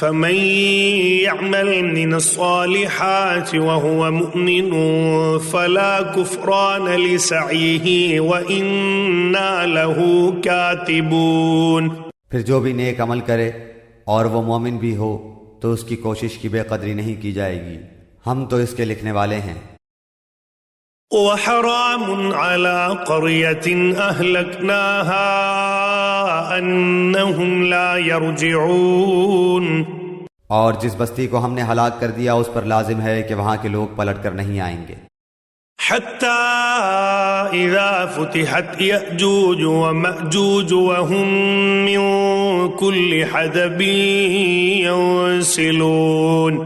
فمن يعمل من الصالحات وهو مؤمن فلا كفران لسعيه وإنا له كاتبون۔ پھر جو بھی نیک عمل کرے اور وہ مومن بھی ہو تو اس کی کوشش کی بے قدری نہیں کی جائے گی، ہم تو اس کے لکھنے والے ہیں۔ وحرام على قرية أهلكناها أنهم لا يرجعون۔ اور جس بستی کو ہم نے ہلاک کر دیا اس پر لازم ہے کہ وہاں کے لوگ پلٹ کر نہیں آئیں گے۔ حتى إذا فتحت يأجوج ومأجوج وهم من كل حدب ينسلون۔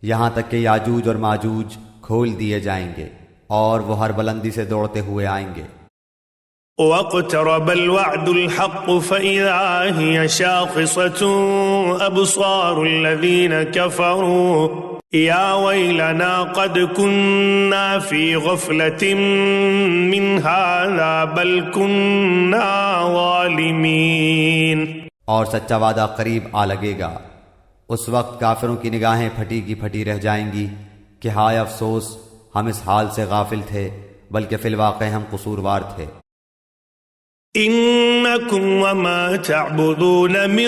یہاں تک کہ یاجوج اور ماجوج کھول دیے جائیں گے اور وہ ہر بلندی سے دوڑتے ہوئے آئیں گے۔ واقترب الوعد الحق فإذا هي شاخصة أبصار الذين كفروا يا ويلنا قد كنا في غفلة من هذا بل كنا ظالمين۔ اور سچا وعدہ قریب آ لگے گا، اس وقت کافروں کی نگاہیں پھٹی کی پھٹی رہ جائیں گی کہ ہائے افسوس، ہم اس حال سے غافل تھے بلکہ فی الواقع ہم قصوروار تھے۔ انکم وما تعبدون من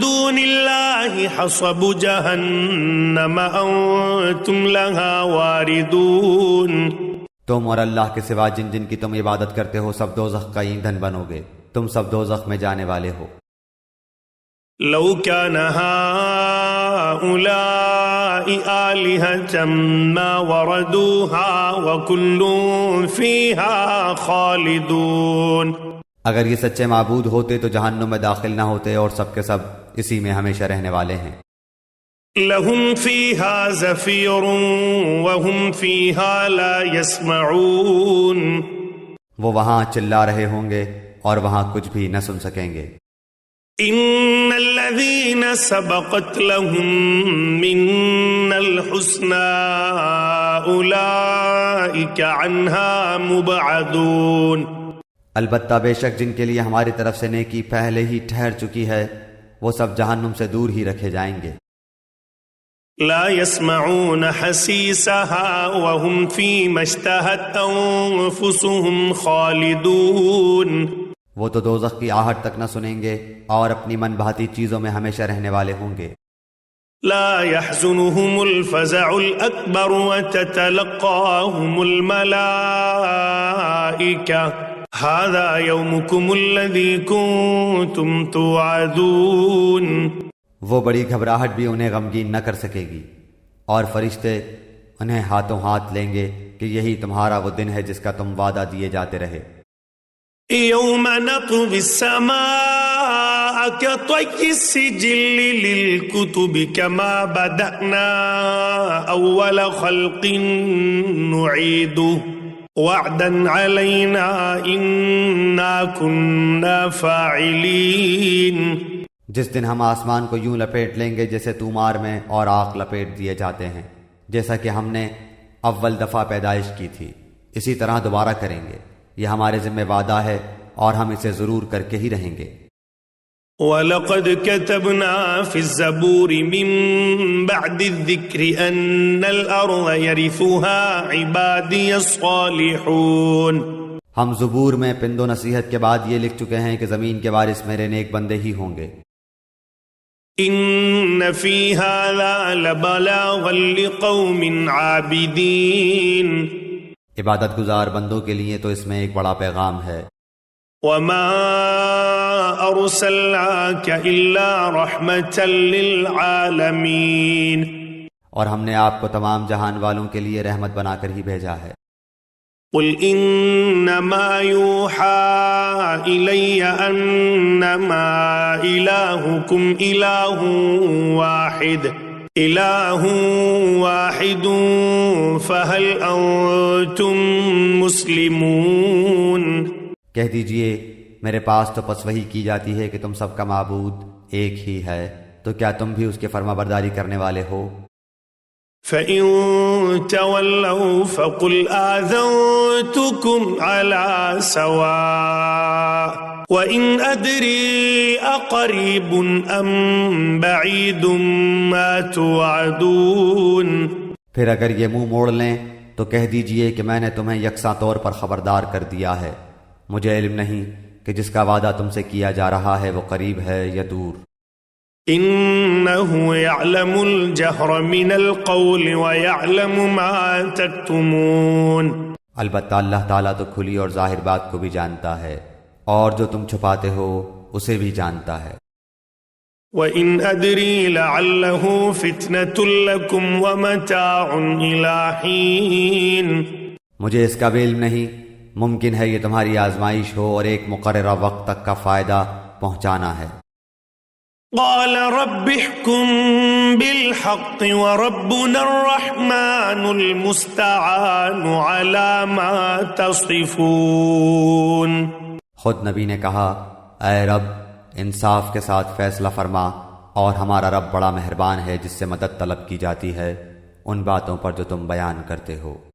دون اللہ حصب جہنم انتم لها واردون۔ تم اور اللہ کے سوا جن جن کی تم عبادت کرتے ہو سب دوزخ کا ایندھن بنو گے، تم سب دوزخ میں جانے والے ہو۔ لو كان هؤلاء آلهة ما وردوها وكل فيها خالدون۔ اگر یہ سچے معبود ہوتے تو جہنم میں داخل نہ ہوتے اور سب کے سب اسی میں ہمیشہ رہنے والے ہیں۔ لهم فيها زفير وهم فيها لا يسمعون۔ وہ وہاں چلا رہے ہوں گے اور وہاں کچھ بھی نہ سن سکیں گے۔ ان الذين سبقت لهم منا الحسنى اولئك عنها مبعدون۔ البتہ بے شک جن کے لیے ہماری طرف سے نیکی پہلے ہی ٹھہر چکی ہے وہ سب جہنم سے دور ہی رکھے جائیں گے۔ لا يسمعون حسيسها وهم فيما اشتهت انفسهم خالدون۔ وہ تو دوزخ کی آہٹ تک نہ سنیں گے اور اپنی من بھاتی چیزوں میں ہمیشہ رہنے والے ہوں گے۔ لا يحزنهم الفزع الأكبر وتتلقاهم الملائكة هذا يومكم الذي كنتم توعدون۔ وہ بڑی گھبراہٹ بھی انہیں غمگین نہ کر سکے گی اور فرشتے انہیں ہاتھوں ہاتھ لیں گے کہ یہی تمہارا وہ دن ہے جس کا تم وعدہ دیے جاتے رہے۔ يوم نطوي السماء كطي السجل للكتب كما بدأنا أول خلق نعيده وعدا علينا إنا كنا فاعلين۔ جس دن ہم آسمان کو یوں لپیٹ لیں گے جیسے تومار میں اور آگ لپیٹ دیے جاتے ہیں، جیسا کہ ہم نے اول دفعہ پیدائش کی تھی، اسی طرح دوبارہ کریں گے، یہ ہمارے ذمہ وعدہ ہے اور ہم اسے ضرور کر کے ہی رہیں گے۔ وَلَقَدْ كَتَبْنَا فِي الزَّبُورِ مِن بَعْدِ الذِّكْرِ أَنَّ الْأَرْضَ يَرِثُهَا عِبَادِيَ الصَّالِحُونَ۔ ہم زبور میں پند و نصیحت کے بعد یہ لکھ چکے ہیں کہ زمین کے وارث میرے نیک بندے ہی ہوں گے۔ إِنَّ فِي هَذَا لَبَلَاغًا لِقَوْمٍ عَابِدِينَ۔ عبادت گزار بندوں کے لیے تو اس میں ایک بڑا پیغام ہے۔ وَمَا أَرْسَلْنَاكَ إِلَّا رَحْمَةً لِلْعَالَمِينَ۔ اور ہم نے آپ کو تمام جہان والوں کے لیے رحمت بنا کر ہی بھیجا ہے۔ قُلْ إِنَّمَا يُوحَى إِلَيَّ أَنَّمَا إِلَٰهُكُمْ إِلَٰهٌ وَاحِدٌ فَهَلْ أَنتُم مُّسْلِمُونَ۔ کہہ دیجئے میرے پاس تو پس وحی کی جاتی ہے کہ تم سب کا معبود ایک ہی ہے، تو کیا تم بھی اس کے فرما برداری کرنے والے ہو؟ فَإِن تَوَلَّوْا فَقُلْ آذَنْتُكُمْ عَلَى سَوَاءٍ وَإِنْ أَدْرِي أَقَرِيبٌ أَمْ بَعِيدٌ مَا تُوعَدُونَ۔ پھر اگر یہ منہ موڑ لیں تو کہہ دیجئے کہ میں نے تمہیں یکساں طور پر خبردار کر دیا ہے، مجھے علم نہیں کہ جس کا وعدہ تم سے کیا جا رہا ہے وہ قریب ہے یا دور۔ إِنَّهُ يَعْلَمُ الْجَهْرَ مِنَ الْقَوْلِ وَيَعْلَمُ مَا تَكْتُمُونَ۔ البتہ اللہ تعالیٰ تو کھلی اور ظاہر بات کو بھی جانتا ہے، اور جو تم چھپاتے ہو اسے بھی جانتا ہے۔ وَإِنْ أَدْرِي لَعَلَّهُ فِتْنَةٌ لَكُمْ وَمَتَاعٌ إِلَىٰ حِينٍ۔ مجھے اس کا بھی علم نہیں، ممکن ہے یہ تمہاری آزمائش ہو اور ایک مقررہ وقت تک کا فائدہ پہنچانا ہے۔ قال رب احكم بالحق وربنا الرحمن المستعان على ما تصفون۔ خود نبی نے کہا، اے رب انصاف کے ساتھ فیصلہ فرما، اور ہمارا رب بڑا مہربان ہے جس سے مدد طلب کی جاتی ہے ان باتوں پر جو تم بیان کرتے ہو۔